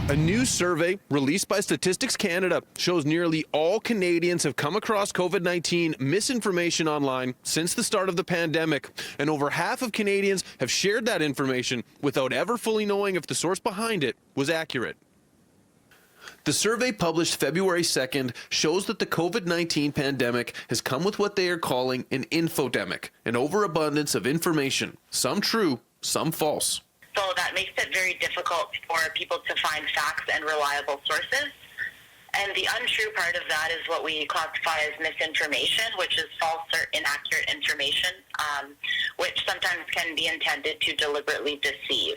A new survey released by Statistics Canada shows nearly all Canadians have come across COVID-19 misinformation online since the start of the pandemic, and over half of Canadians have shared that information without ever fully knowing if the source behind it was accurate. The survey published February 2nd shows that the COVID-19 pandemic has come with what they are calling an infodemic, an overabundance of information, some true, some false. So that makes it very difficult for people to find facts and reliable sources. And the untrue part of that is what we classify as misinformation, which is false or inaccurate information, which sometimes can be intended to deliberately deceive.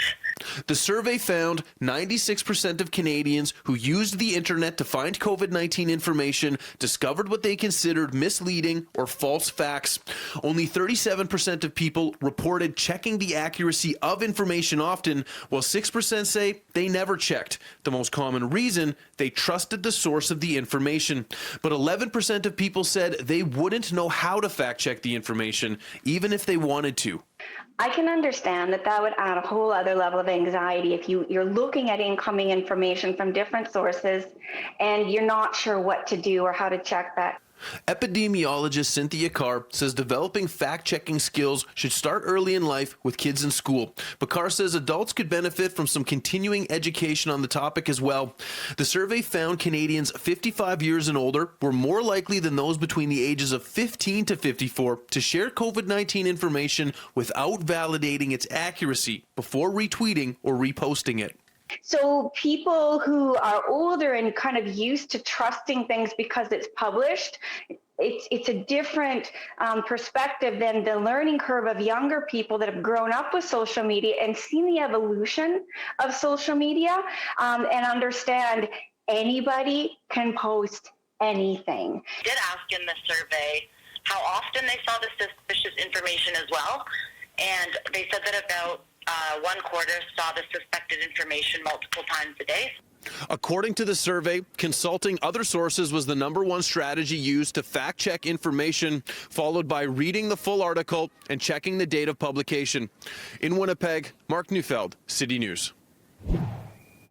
The survey found 96% of Canadians who used the internet to find COVID-19 information discovered what they considered misleading or false facts. Only 37% of people reported checking the accuracy of information often, while 6% say they never checked. The most common reason, they trusted the source of the information. But 11% of people said they wouldn't know how to fact check the information, even if they wanted to. I can understand that would add a whole other level of anxiety if you're looking at incoming information from different sources and you're not sure what to do or how to check that. Epidemiologist Cynthia Carr says developing fact-checking skills should start early in life with kids in school. But Carr says adults could benefit from some continuing education on the topic as well. The survey found Canadians 55 years and older were more likely than those between the ages of 15 to 54 to share COVID-19 information without validating its accuracy before retweeting or reposting it. So people who are older and kind of used to trusting things because it's published, it's a different perspective than the learning curve of younger people that have grown up with social media and seen the evolution of social media and understand anybody can post anything. I did ask in the survey how often they saw the suspicious information as well, and they said that about 1/4 saw the suspected information multiple times a day. According to the survey, consulting other sources was the #1 strategy used to fact-check information, followed by reading the full article and checking the date of publication. In Winnipeg, Mark Neufeld, City News.